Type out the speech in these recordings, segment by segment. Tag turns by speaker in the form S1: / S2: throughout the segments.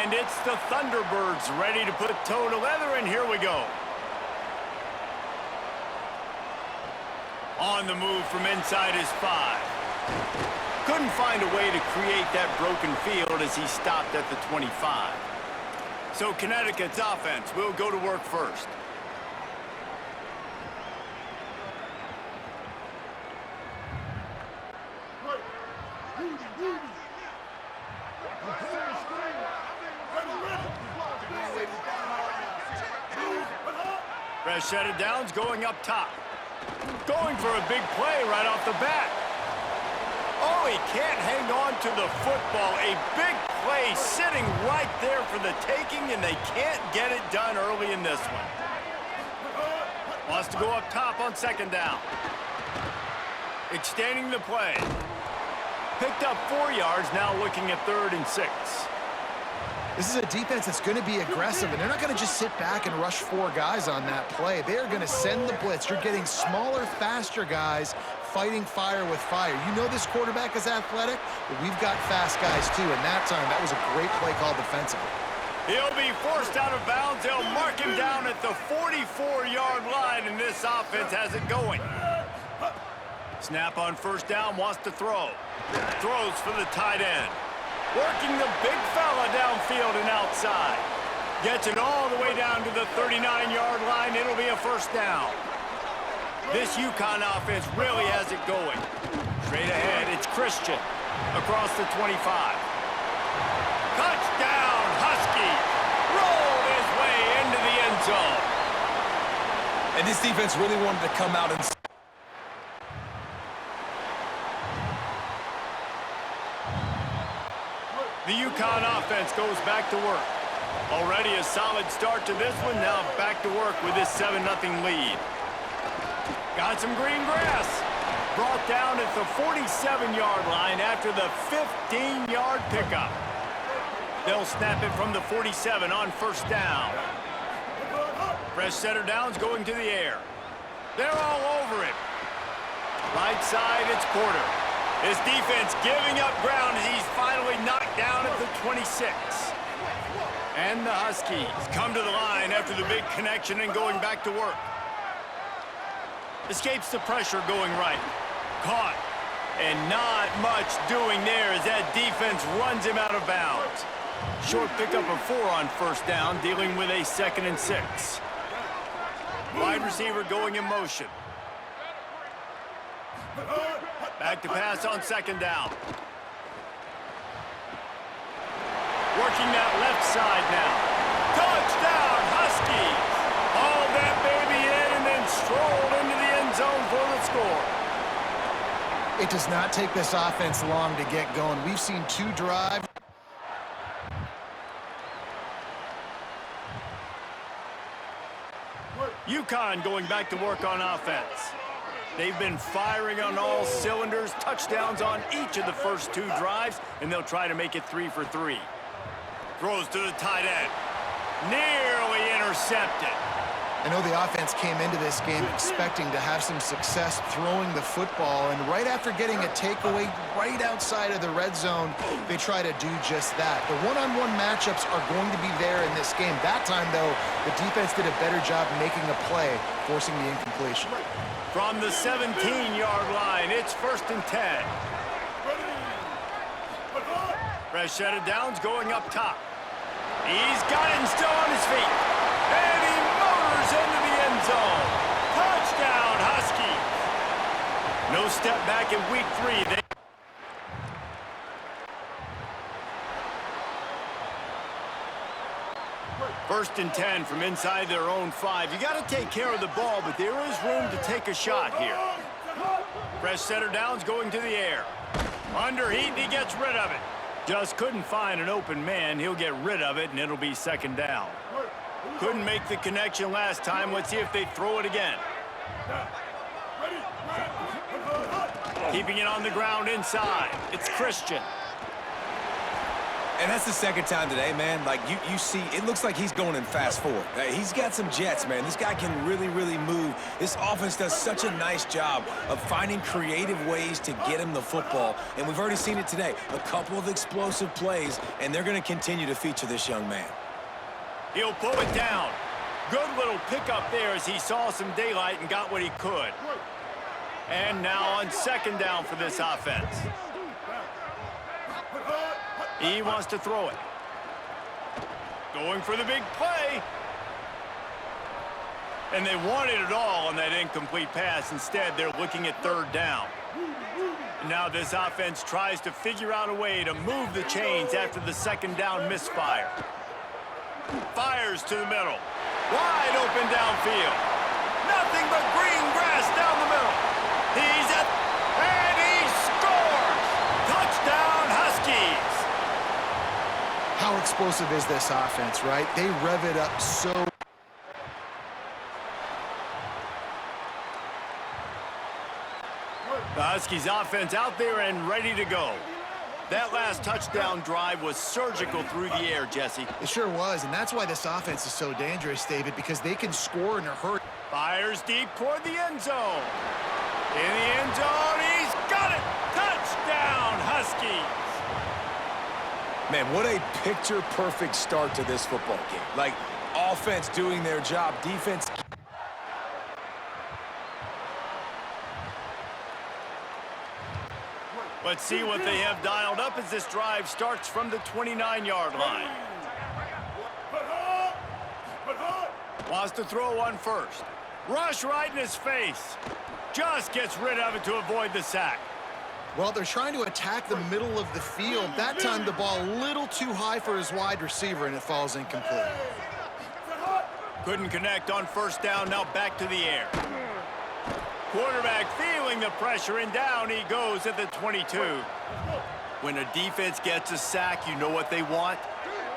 S1: And it's the Thunderbirds ready to put toe to leather, and here we go. On the move from inside his 5. Couldn't find a way to create that broken field as he stopped at the 25. So Connecticut's offense will go to work first. Fresh set of downs going up top. Going for a big play right off the bat. Oh, he can't hang on to the football. A big play sitting right there for the taking, and they can't get it done early in this one. Wants to go up top on second down. Extending the play. Picked up 4 yards, now looking at 3rd and 6.
S2: This is a defense that's going to be aggressive, and they're not going to just sit back and rush 4 guys on that play. They are going to send the blitz. You're getting smaller, faster guys fighting fire with fire. You know this quarterback is athletic, but we've got fast guys too, and that time, that was a great play call defensively.
S1: He'll be forced out of bounds. They'll mark him down at the 44-yard line, and this offense has it going. Snap on first down, wants to throw. Throws for the tight end. Working the big fella downfield and outside. Gets it all the way down to the 39-yard line. It'll be a first down. This UConn offense really has it going. Straight ahead, it's Christian across the 25. Touchdown, Husky. Rolled his way into the end zone.
S3: And this defense really wanted to come out and...
S1: The UConn offense goes back to work. Already a solid start to this one. Now back to work with this 7-0 lead. Got some green grass. Brought down at the 47-yard line after the 15-yard pickup. They'll snap it from the 47 on first down. Fresh set of downs going to the air. They're all over it. Right side, it's Porter. His defense giving up ground as he's finally knocked down at the 26. And the Huskies come to the line after the big connection and going back to work. Escapes the pressure going right. Caught. And not much doing there as that defense runs him out of bounds. Short pickup of 4 on first down, dealing with a 2nd and 6. Wide receiver going in motion. Back to pass on second down. Working that left side now. Touchdown, Huskies! Hauled that baby in and then strolled into the end zone for the score.
S2: It does not take this offense long to get going. We've seen 2 drives.
S1: UConn going back to work on offense. They've been firing on all cylinders, touchdowns on each of the first 2 drives, and they'll try to make it 3 for 3. Throws to the tight end. Nearly intercepted.
S2: I know the offense came into this game expecting to have some success throwing the football, and right after getting a takeaway right outside of the red zone, they try to do just that. The one-on-one matchups are going to be there in this game. That time, though, the defense did a better job making a play, forcing the incompletion.
S1: From the 17-yard line, it's 1st and 10. Fresh set of downs going up top. He's got it and still on his feet. And he motors into the end zone. Touchdown, Huskies. No step back in week 3. First and 10 from inside their own 5. You got to take care of the ball, but there is room to take a shot here. Fresh set of downs going to the air. Under heat, and he gets rid of it. Just couldn't find an open man. He'll get rid of it, and it'll be 2nd down. Couldn't make the connection last time. Let's see if they throw it again. Keeping it on the ground inside. It's Christian.
S3: And that's the second time today, man. Like, you see, it looks like he's going in fast forward. He's got some jets, man. This guy can really, really move. This offense does such a nice job of finding creative ways to get him the football. And we've already seen it today. A couple of explosive plays, and they're going to continue to feature this young man.
S1: He'll pull it down. Good little pickup there as he saw some daylight and got what he could. And now on second down for this offense. He wants to throw it. Going for the big play. And they wanted it all on that incomplete pass. Instead, they're looking at third down. And now this offense tries to figure out a way to move the chains after the second down misfire. Fires to the middle. Wide open downfield. Nothing but green grass down the middle. He's at, and he scores! Touchdown, Huskies!
S2: How explosive is this offense, right? They rev it up so...
S1: The Huskies offense out there and ready to go. That last touchdown drive was surgical through the air, Jesse.
S2: It sure was, and that's why this offense is so dangerous, David, because they can score in a hurry.
S1: Fires deep toward the end zone. In the end zone, he's got it! Touchdown, Huskies!
S3: Man, what a picture-perfect start to this football game. Like, offense doing their job, defense...
S1: Let's see what they have dialed up as this drive starts from the 29-yard line. Wants to throw one first. Rush right in his face. Just gets rid of it to avoid the sack.
S2: Well, they're trying to attack the middle of the field. That time the ball a little too high for his wide receiver, and it falls incomplete.
S1: Couldn't connect on first down, now back to the air. Quarterback feeling the pressure, and down he goes at the 22. When a defense gets a sack, you know what they want?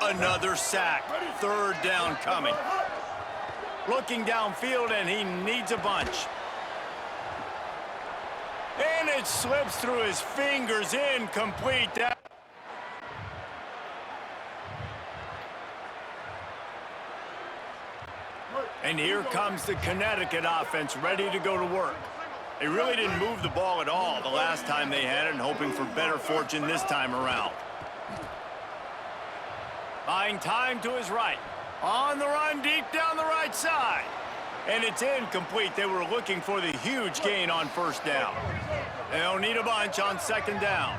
S1: Another sack. Third down coming. Looking downfield, and he needs a bunch. And it slips through his fingers, incomplete. And here comes the Connecticut offense ready to go to work. They really didn't move the ball at all the last time they had it, and hoping for better fortune this time around. Buying time to his right. On the run deep down the right side. And it's incomplete. They were looking for the huge gain on first down. They'll need a bunch on second down.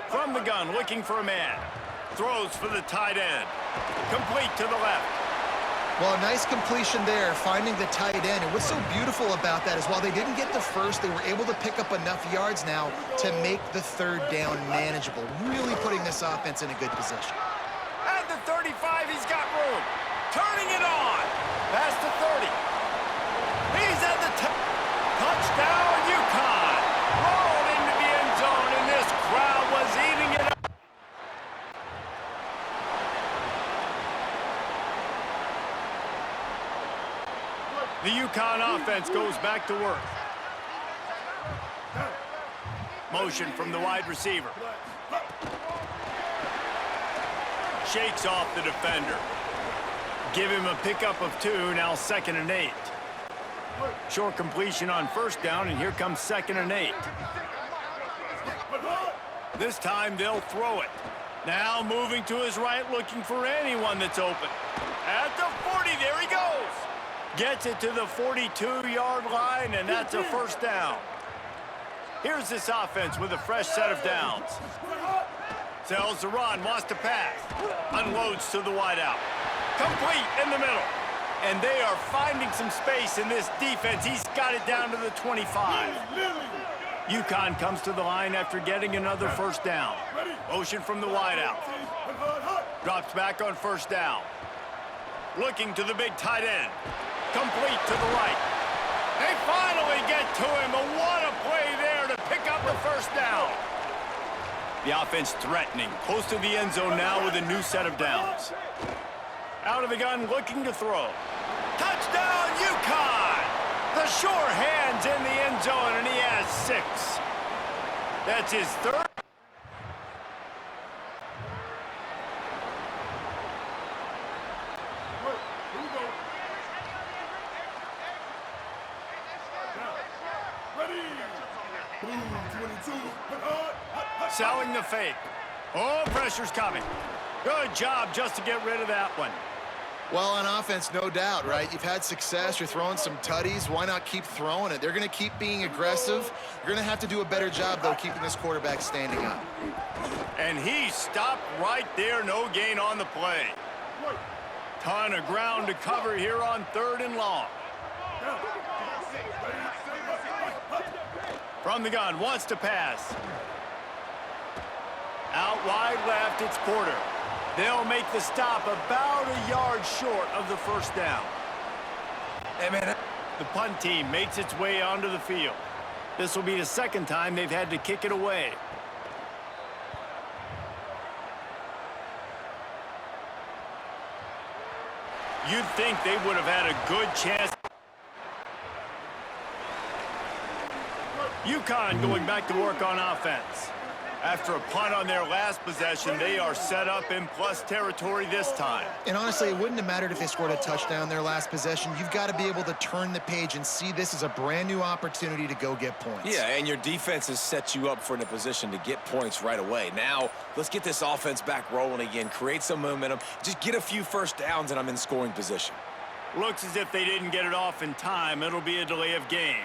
S1: From the gun, looking for a man. Throws for the tight end. Complete to the left.
S2: Well, a nice completion there, finding the tight end. And what's so beautiful about that is while they didn't get the first, they were able to pick up enough yards now to make the third down manageable, really putting this offense in a good position.
S1: At the 35, he's got room. Turning it on. Past the 30. He's at the touchdown, UConn. Rolled into the end zone, and this crowd was eating it up. The UConn offense goes back to work. Motion from the wide receiver. Shakes off the defender. Give him a pickup of 2, now 2nd and 8. Short completion on first down, and here comes 2nd and 8. This time they'll throw it. Now moving to his right, looking for anyone that's open. At the 40, there he goes. Gets it to the 42-yard line, and that's a first down. Here's this offense with a fresh set of downs. Sells the run, wants to pass. Unloads to the wideout. Complete in the middle. And they are finding some space in this defense. He's got it down to the 25. UConn comes to the line after getting another first down. Motion from the wideout. Drops back on first down. Looking to the big tight end. Complete to the right. They finally get to him, but what a play there to pick up the first down. The offense threatening, close to the end zone now with a new set of downs. Out of the gun, looking to throw. Touchdown, UConn! Lands in the end zone, and he has 6. That's his 3rd. Selling the fake. Oh, pressure's coming. Good job just to get rid of that one.
S2: Well, on offense, no doubt, right? You've had success. You're throwing some tutties. Why not keep throwing it? They're going to keep being aggressive. You're going to have to do a better job, though, keeping this quarterback standing up.
S1: And he stopped right there. No gain on the play. Ton of ground to cover here on 3rd and long. From the gun, wants to pass. Out wide left, it's Porter. They'll make the stop about a yard short of the 1st down.
S3: Hey, man.
S1: The punt team makes its way onto the field. This will be the 2nd time they've had to kick it away. You'd think they would have had a good chance. UConn going back to work on offense. After a punt on their last possession, they are set up in plus territory this time.
S2: And honestly, it wouldn't have mattered if they scored a touchdown their last possession. You've got to be able to turn the page and see this as a brand new opportunity to go get points.
S3: Yeah, and your defense has set you up for in a position to get points right away. Now, let's get this offense back rolling again, create some momentum, just get a few 1st downs, and I'm in scoring position.
S1: Looks as if they didn't get it off in time. It'll be a delay of game.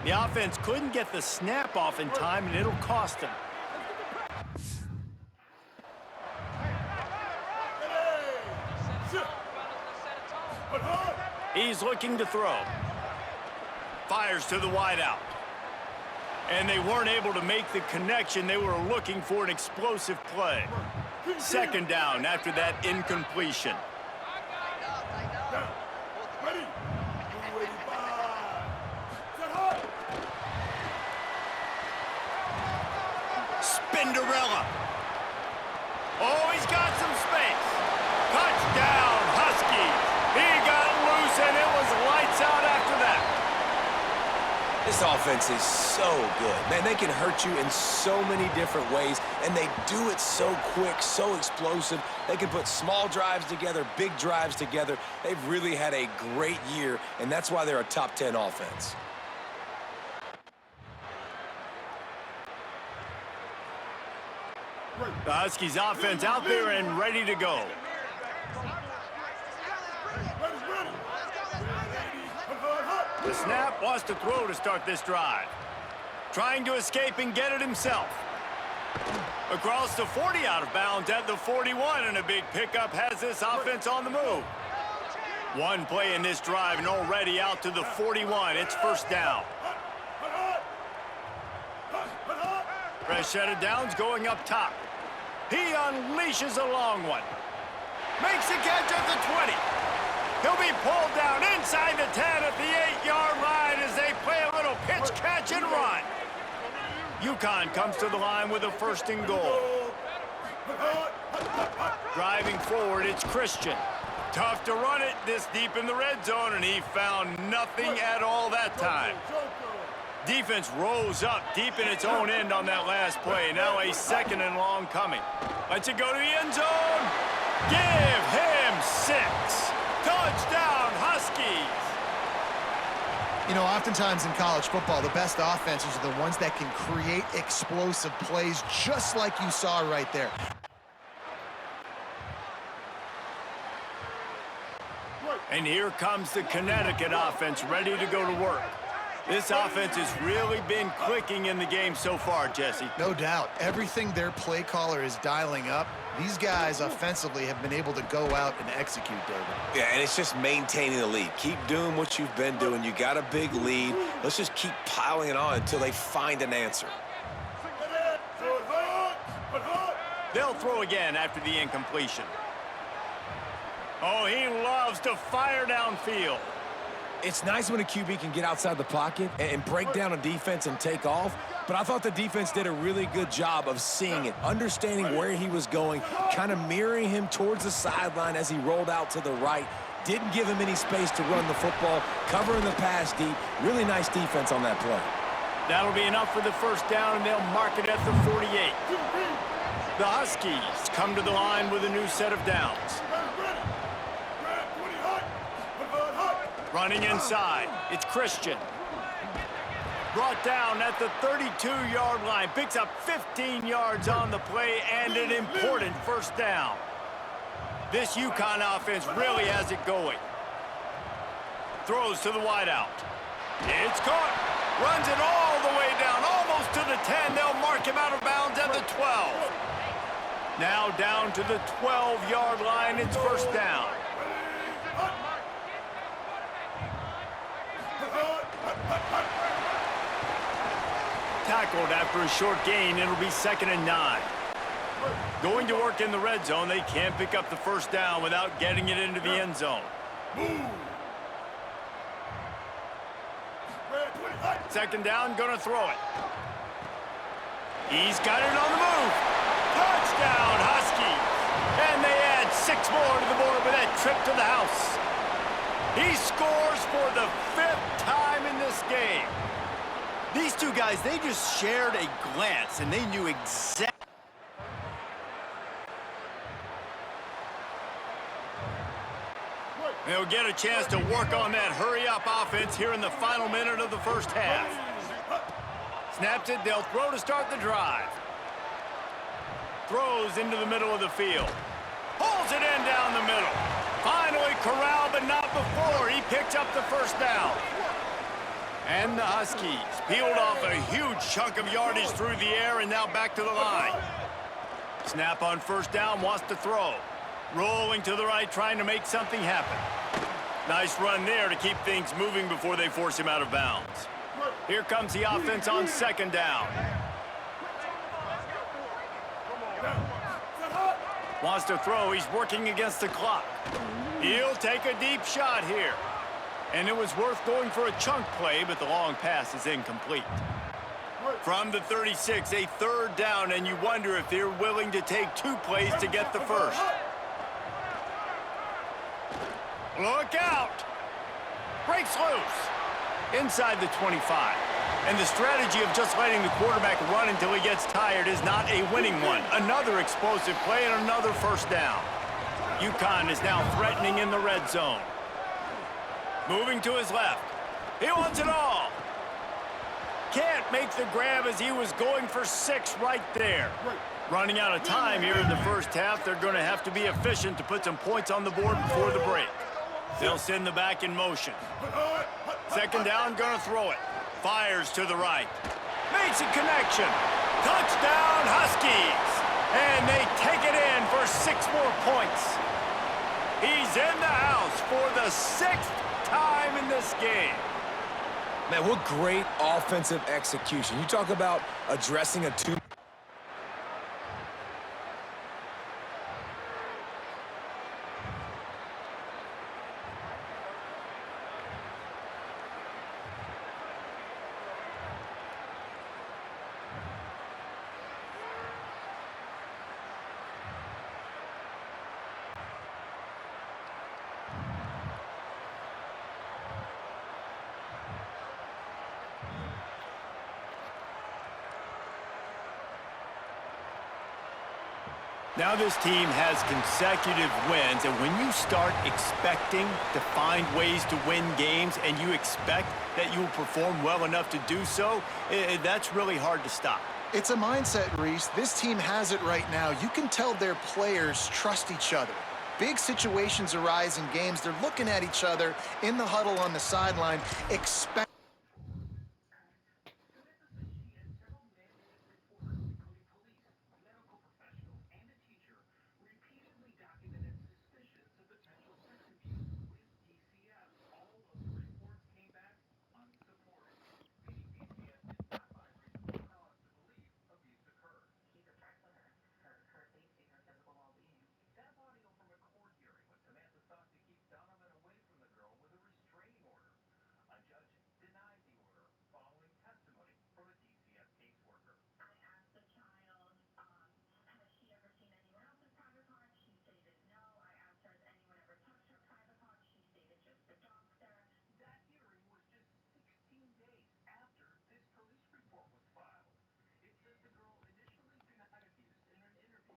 S1: The offense couldn't get the snap off in time, and it'll cost them. He's looking to throw. Fires to the wideout. And they weren't able to make the connection. They were looking for an explosive play. 2nd down after that incompletion. Spinderella. Oh, he's got some space. Touchdown, Huskies. He got loose, and it was lights out after that.
S3: This offense is so good. Man, they can hurt you in so many different ways, and they do it so quick, so explosive. They can put small drives together, big drives together. They've really had a great year, and that's why they're a top 10 offense.
S1: The Huskies offense out there and ready to go. the snap, wants to throw to start this drive. Trying to escape and get it himself. Across the 40, out of bounds at the 41, and a big pickup has this offense on the move. One play in this drive and already out to the 41. It's first down. Fresh set of downs going up top. He unleashes a long one. Makes the catch at the 20. He'll be pulled down inside the 10 at the 8-yard line as they play a little pitch, catch, and run. UConn comes to the line with a first and goal. Driving forward, it's Christian. Tough to run it this deep in the red zone, and he found nothing at all that time. Defense rose up deep in its own end on that last play. Now a second and long coming. Lets it go to the end zone. Give him 6. Touchdown, Huskies.
S2: You know, oftentimes in college football, the best offenses are the ones that can create explosive plays just like you saw right there.
S1: And here comes the Connecticut offense ready to go to work. This offense has really been clicking in the game so far, Jesse.
S2: No doubt. Everything their play caller is dialing up, these guys offensively have been able to go out and execute, David.
S3: Yeah, and it's just maintaining the lead. Keep doing what you've been doing. You got a big lead. Let's just keep piling it on until they find an answer.
S1: They'll throw again after the incompletion. Oh, he loves to fire downfield.
S3: It's nice when a QB can get outside the pocket and break down a defense and take off, but I thought the defense did a really good job of seeing it, understanding where he was going, kind of mirroring him towards the sideline as he rolled out to the right. Didn't give him any space to run the football, covering the pass deep. Really nice defense on that play.
S1: That'll be enough for the first down, and they'll mark it at the 48. The Huskies come to the line with a new set of downs. Running inside, it's Christian. Brought down at the 32-yard line. Picks up 15 yards on the play and an important first down. This UConn offense really has it going. Throws to the wideout. It's caught. Runs it all the way down, almost to the 10. They'll mark him out of bounds at the 12. Now down to the 12-yard line. It's first down. Tackled after a short gain. It'll be 2nd and 9. Going to work in the red zone. They can't pick up the first down without getting it into the end zone. Second down, gonna throw it. He's got it on the move. Touchdown, Huskies. And they add 6 more to the board with that trip to the house. He scores for the 5th time in this game. These two guys, they just shared a glance, and they knew exactly. They'll get a chance to work on that hurry-up offense here in the final minute of the first half. Snaps it, they'll throw to start the drive. Throws into the middle of the field. Pulls it in down the middle. Finally corralled, but not before. He picks up the first down. And the Huskies peeled off a huge chunk of yardage through the air and now back to the line. Snap on first down, wants to throw. Rolling to the right, trying to make something happen. Nice run there to keep things moving before they force him out of bounds. Here comes the offense on second down. Wants to throw, he's working against the clock. He'll take a deep shot here. And it was worth going for a chunk play, but the long pass is incomplete. From the 36, a third down, and you wonder if they're willing to take 2 plays to get the first. Look out! Breaks loose. Inside the 25. And the strategy of just letting the quarterback run until he gets tired is not a winning one. Another explosive play and another first down. UConn is now threatening in the red zone. Moving to his left. He wants it all. Can't make the grab as he was going for 6 right there. Running out of time here in the first half. They're going to have to be efficient to put some points on the board before the break. They'll send the back in motion. Second down, gonna throw it. Fires to the right. Makes a connection. Touchdown, Huskies. And they take it in for 6 more points. He's in the house for the 6th time in this game.
S3: Man, what great offensive execution. You talk about addressing a two.
S1: Now this team has consecutive wins, and when you start expecting to find ways to win games and you expect that you will perform well enough to do so, that's really hard to stop.
S2: It's a mindset, Reese. This team has it right now. You can tell their players trust each other. Big situations arise in games. They're looking at each other in the huddle on the sideline, expect